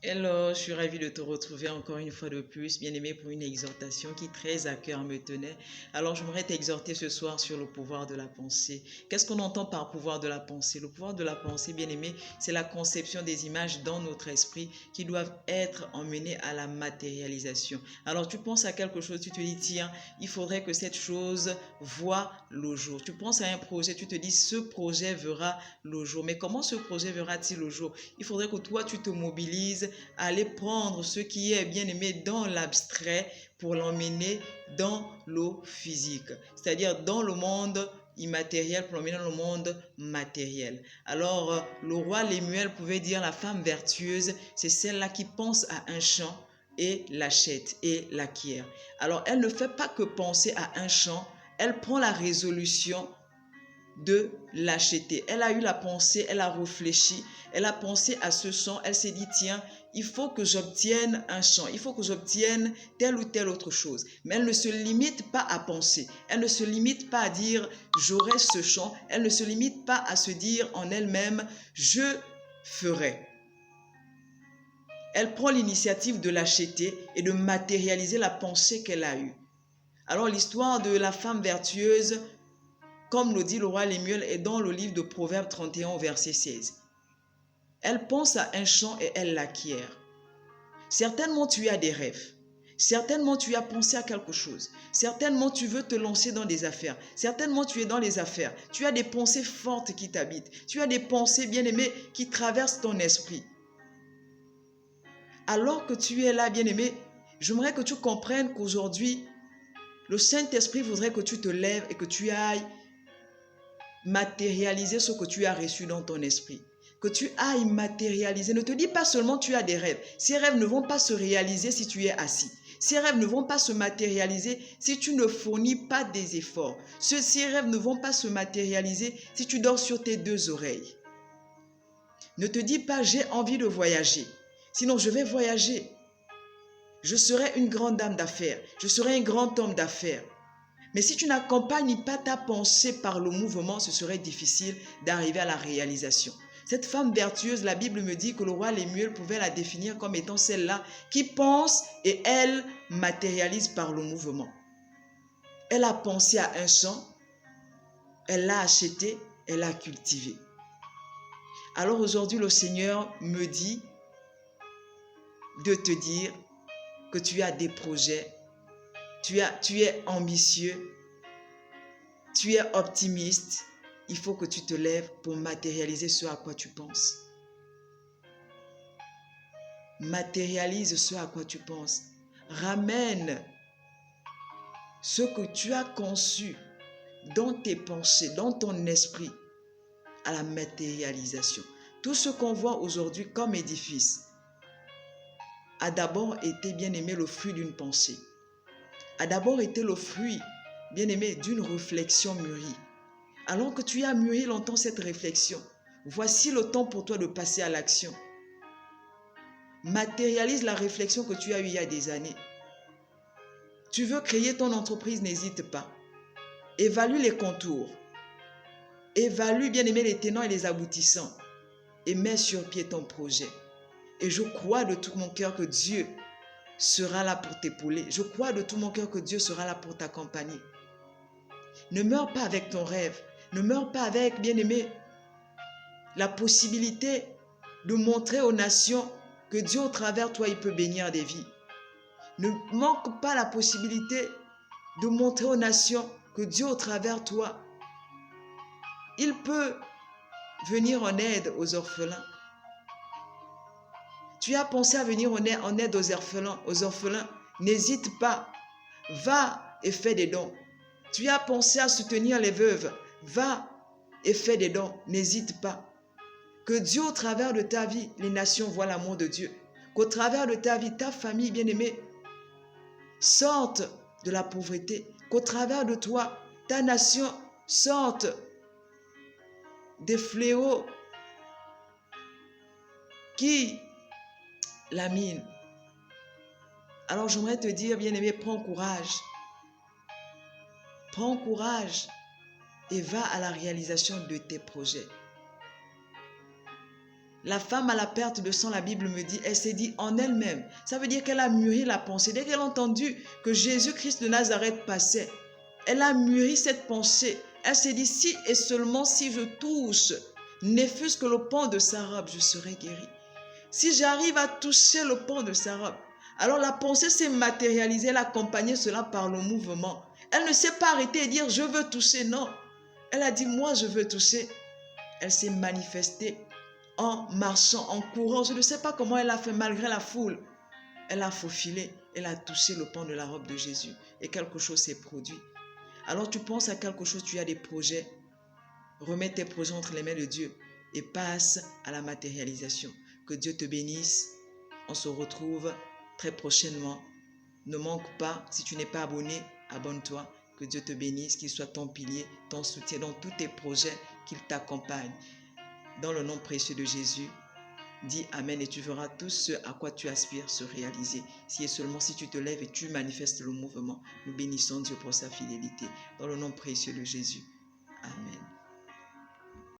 Hello, je suis ravie de te retrouver encore une fois de plus, bien-aimé, pour une exhortation qui très à cœur me tenait. Alors, j'aimerais t'exhorter ce soir sur le pouvoir de la pensée. Qu'est-ce qu'on entend par pouvoir de la pensée? Le pouvoir de la pensée, bien-aimé, c'est la conception des images dans notre esprit qui doivent être emmenées à la matérialisation. Alors, tu penses à quelque chose, tu te dis, tiens, il faudrait que cette chose voie le jour. Tu penses à un projet, tu te dis, ce projet verra le jour. Mais comment ce projet verra-t-il le jour? Il faudrait que toi, tu te mobilises aller prendre ce qui est bien aimé dans l'abstrait pour l'emmener dans le physique, c'est-à-dire dans le monde immatériel pour l'emmener dans le monde matériel. Alors, le roi Lémuel pouvait dire la femme vertueuse, c'est celle-là qui pense à un champ et l'achète et l'acquiert. Alors, elle ne fait pas que penser à un champ, elle prend la résolution de l'acheter. Elle a eu la pensée, elle a réfléchi, elle a pensé à ce champ, elle s'est dit, tiens, il faut que j'obtienne un champ, il faut que j'obtienne telle ou telle autre chose. Mais elle ne se limite pas à penser, elle ne se limite pas à dire, j'aurai ce champ, elle ne se limite pas à se dire en elle-même, je ferai. Elle prend l'initiative de l'acheter et de matérialiser la pensée qu'elle a eue. Alors l'histoire de la femme vertueuse, comme le dit le roi Lémuel, est dans le livre de Proverbes 31 au verset 16. Elle pense à un champ et elle l'acquiert. Certainement tu as des rêves. Certainement tu as pensé à quelque chose. Certainement tu veux te lancer dans des affaires. Certainement tu es dans les affaires. Tu as des pensées fortes qui t'habitent. Tu as des pensées bien-aimées qui traversent ton esprit. Alors que tu es là, bien-aimé, j'aimerais que tu comprennes qu'aujourd'hui, le Saint-Esprit voudrait que tu te lèves et que tu ailles matérialiser ce que tu as reçu dans ton esprit. Que tu ailles matérialiser. Ne te dis pas seulement tu as des rêves. Ces rêves ne vont pas se réaliser si tu es assis. Ces rêves ne vont pas se matérialiser si tu ne fournis pas des efforts. Ces rêves ne vont pas se matérialiser si tu dors sur tes deux oreilles. Ne te dis pas j'ai envie de voyager. Sinon je vais voyager. Je serai une grande dame d'affaires. Je serai un grand homme d'affaires. Mais si tu n'accompagnes pas ta pensée par le mouvement, ce serait difficile d'arriver à la réalisation. Cette femme vertueuse, la Bible me dit que le roi Lémuel pouvait la définir comme étant celle-là qui pense et elle matérialise par le mouvement. Elle a pensé à un champ, elle l'a acheté, elle l'a cultivé. Alors aujourd'hui, le Seigneur me dit de te dire que tu as des projets, tu es ambitieux, tu es optimiste, il faut que tu te lèves pour matérialiser ce à quoi tu penses. Matérialise ce à quoi tu penses. Ramène ce que tu as conçu dans tes pensées, dans ton esprit, à la matérialisation. Tout ce qu'on voit aujourd'hui comme édifice a d'abord été, bien aimé, le fruit d'une pensée. A d'abord été le fruit, bien aimé, d'une réflexion mûrie. Alors que tu as mûri longtemps cette réflexion, voici le temps pour toi de passer à l'action. Matérialise la réflexion que tu as eue il y a des années. Tu veux créer ton entreprise, n'hésite pas. Évalue les contours. Évalue, bien aimé, les tenants et les aboutissants. Et mets sur pied ton projet. Et je crois de tout mon cœur que Dieu sera là pour t'épauler. Je crois de tout mon cœur que Dieu sera là pour t'accompagner. Ne meurs pas avec ton rêve. Ne meurs pas avec, bien aimé, la possibilité de montrer aux nations que Dieu, au travers de toi, il peut bénir des vies. Ne manque pas la possibilité de montrer aux nations que Dieu, au travers de toi, il peut venir en aide aux orphelins. Tu as pensé à venir en aide aux orphelins, n'hésite pas. Va et fais des dons. Tu as pensé à soutenir les veuves, va et fais des dons, n'hésite pas. Que Dieu, au travers de ta vie, les nations voient l'amour de Dieu. Qu'au travers de ta vie, ta famille bien-aimée sorte de la pauvreté. Qu'au travers de toi, ta nation sorte des fléaux qui la minent. Alors j'aimerais te dire, bien-aimé, prends courage. Prends courage et va à la réalisation de tes projets. La femme à la perte de sang, la Bible me dit, elle s'est dit en elle-même. Ça veut dire qu'elle a mûri la pensée. Dès qu'elle a entendu que Jésus-Christ de Nazareth passait, elle a mûri cette pensée. Elle s'est dit, si et seulement si je touche, ne fût-ce que le pan de sa robe, je serai guérie. Si j'arrive à toucher le pan de sa robe, alors la pensée s'est matérialisée, elle a accompagné cela par le mouvement. Elle ne s'est pas arrêtée et dire, je veux toucher, non. Elle a dit, moi je veux toucher. Elle s'est manifestée en marchant, en courant. Je ne sais pas comment elle a fait malgré la foule. Elle a faufilé, elle a touché le pan de la robe de Jésus et quelque chose s'est produit. Alors tu penses à quelque chose, tu as des projets. Remets tes projets entre les mains de Dieu et passe à la matérialisation. Que Dieu te bénisse. On se retrouve très prochainement. Ne manque pas, si tu n'es pas abonné, abonne-toi. Que Dieu te bénisse, qu'il soit ton pilier, ton soutien dans tous tes projets, qu'il t'accompagne. Dans le nom précieux de Jésus, dis Amen et tu verras tout ce à quoi tu aspires se réaliser. Si et seulement si tu te lèves et tu manifestes le mouvement, nous bénissons Dieu pour sa fidélité. Dans le nom précieux de Jésus. Amen.